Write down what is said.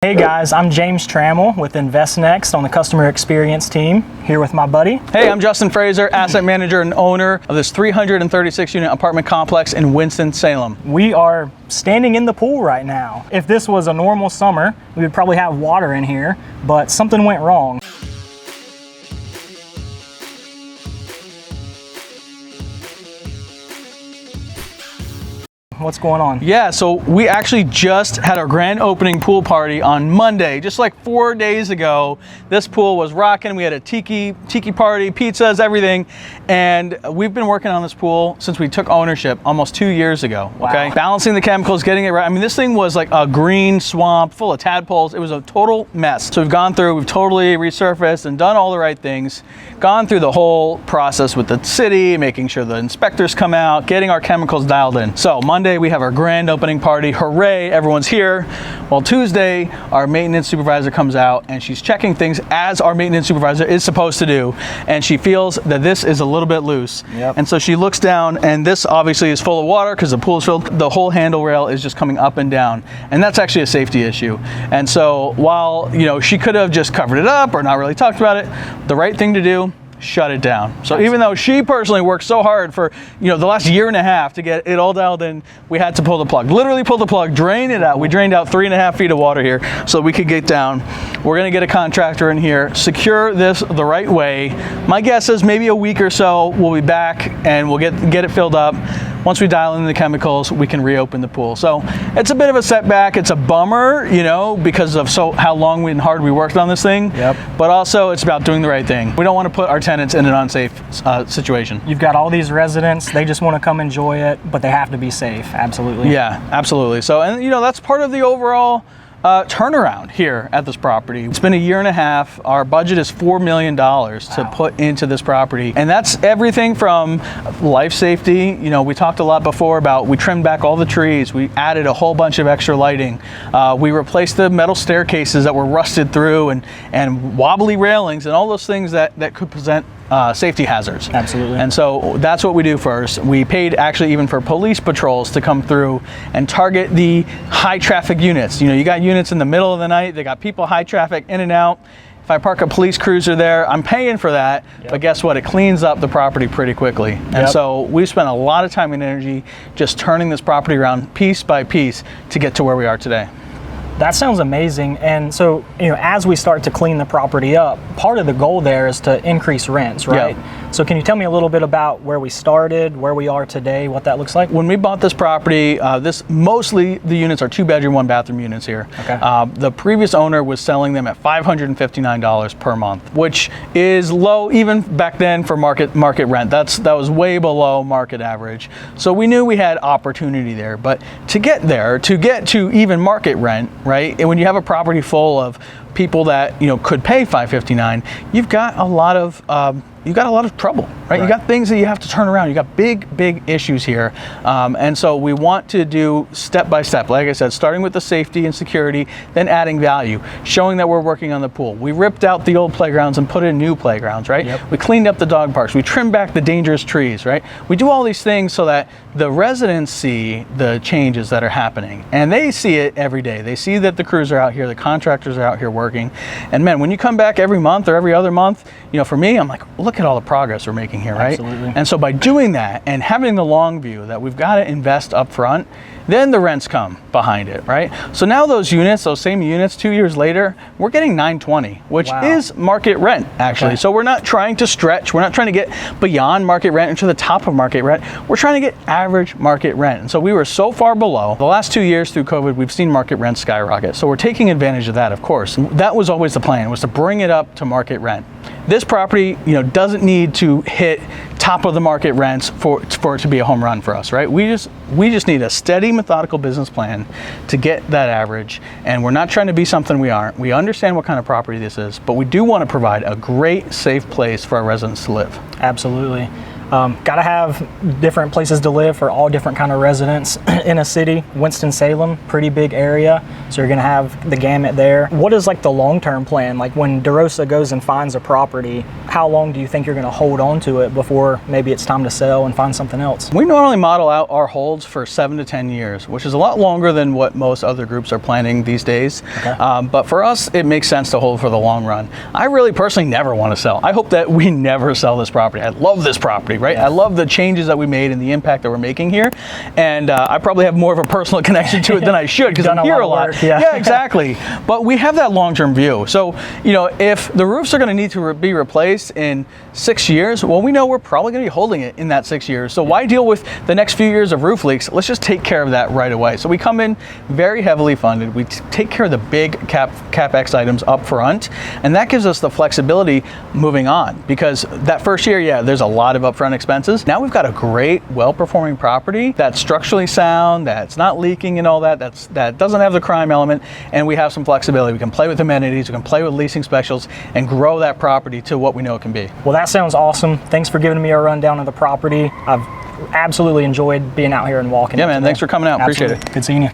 Hey guys, I'm James Trammell with InvestNext on the customer experience team, here with my buddy. Hey, I'm Justin Fraser, asset manager and owner of this 336 unit apartment complex in Winston-Salem. We are standing in the pool right now. If this was a normal summer, we would probably have water in here, but something went wrong. What's going on? Yeah, so we actually just had our grand opening pool party on Monday, just like 4 days ago. This pool was rocking. We had a tiki party, pizzas, everything. And we've been working on this pool since we took ownership almost 2 years ago, okay? Wow. Balancing the chemicals, getting it right. I mean, this thing was like a green swamp full of tadpoles. It was a total mess. So we've gone through, we've totally resurfaced and done all the right things, gone through the whole process with the city, making sure the inspectors come out, getting our chemicals dialed in. So Monday, we have our grand opening party. Hooray, everyone's here. Well, Tuesday, our maintenance supervisor comes out and she's checking things as our maintenance supervisor is supposed to do. And she feels that this is a little bit loose. Yep. And so she looks down, and this obviously is full of water because the pool is filled. The whole handle rail is just coming up and down. And that's actually a safety issue. And so while, she could have just covered it up or not really talked about it, the right thing to do, shut it down. So even though she personally worked so hard for the last year and a half to get it all dialed in, we had to pull the plug. Literally pull the plug, drain it out. We drained out 3.5 feet of water here so we could get down. We're gonna get a contractor in here, secure this the right way. My guess is maybe a week or so we'll be back and we'll get it filled up. Once we dial in the chemicals, we can reopen the pool. So it's a bit of a setback. It's a bummer, because of how long and hard we worked on this thing. Yep. But also it's about doing the right thing. We don't want to put our tenants in an unsafe situation. You've got all these residents, they just want to come enjoy it, but they have to be safe, absolutely. Yeah, absolutely. So, and that's part of the overall turnaround here at this property. It's been a year and a half. Our budget is $4 million to put into this property. And that's everything from life safety. We talked a lot before about we trimmed back all the trees. We added a whole bunch of extra lighting. We replaced the metal staircases that were rusted through and wobbly railings and all those things that could present safety hazards. Absolutely. And so that's what we do first. We paid actually even for police patrols to come through and target the high traffic units. You got units in the middle of the night, they got people high traffic in and out. If I park a police cruiser there, I'm paying for that, but guess what? It cleans up the property pretty quickly. And so we spent a lot of time and energy just turning this property around piece by piece to get to where we are today. That sounds amazing. And so, as we start to clean the property up, part of the goal there is to increase rents, right? Yeah. So can you tell me a little bit about where we started, where we are today, what that looks like? When we bought this property, mostly the units are 2-bedroom, 1-bathroom units here. Okay. The previous owner was selling them at $559 per month, which is low even back then for market rent. That was way below market average. So we knew we had opportunity there, but to get to even market rent, right? And when you have a property full of people that could pay $559, you've got a lot of trouble, right? You got things that you have to turn around. You got big issues here, and so we want to do step by step. Like I said, starting with the safety and security, then adding value, showing that we're working on the pool. We ripped out the old playgrounds and put in new playgrounds, right? Yep. We cleaned up the dog parks. We trimmed back the dangerous trees, right? We do all these things so that the residents see the changes that are happening, and they see it every day. They see that the crews are out here, the contractors are out here working, and man, when you come back every month or every other month, for me, I'm like, look at all the progress we're making here, right? Absolutely. And so by doing that and having the long view that we've got to invest up front, then the rents come behind it, right? So now those same units, 2 years later, we're getting $920, which is market rent, actually. Okay. So we're not trying to stretch. We're not trying to get beyond market rent into the top of market rent. We're trying to get average market rent. And so we were so far below. The last 2 years through COVID, we've seen market rent skyrocket. So we're taking advantage of that, of course. That was always the plan, was to bring it up to market rent. This property, doesn't need to hit top of the market rents for it to be a home run for us, right? We just need a steady, methodical business plan to get that average. And we're not trying to be something we aren't. We understand what kind of property this is, but we do want to provide a great, safe place for our residents to live. Absolutely. Gotta have different places to live for all different kind of residents in a city. Winston-Salem, pretty big area, so you're gonna have the gamut there. What is like the long-term plan? Like when DeRosa goes and finds a property, how long do you think you're gonna hold on to it before maybe it's time to sell and find something else? We normally model out our holds for 7 to 10 years, which is a lot longer than what most other groups are planning these days. Okay. But for us, it makes sense to hold for the long run. I really personally never want to sell. I hope that we never sell this property. I love this property, right? Yeah. I love the changes that we made and the impact that we're making here. And I probably have more of a personal connection to it than I should because I'm here a lot. Yeah, exactly. But we have that long-term view. So, you know, if the roofs are going to need to be replaced in 6 years, well, we know we're probably going to be holding it in that 6 years. So why deal with the next few years of roof leaks? Let's just take care of that right away. So we come in very heavily funded. We take care of the big CapEx items up front, and that gives us the flexibility moving on, because that first year, yeah, there's a lot of upfront expenses. Now we've got a great, well-performing property that's structurally sound, that's not leaking and all that, that doesn't have the crime element, and we have some flexibility. We can play with amenities, we can play with leasing specials, and grow that property to what we know it can be. Well, that sounds awesome. Thanks for giving me a rundown of the property. I've absolutely enjoyed being out here and walking. Yeah, man, thanks for coming out. Appreciate it. Good seeing you.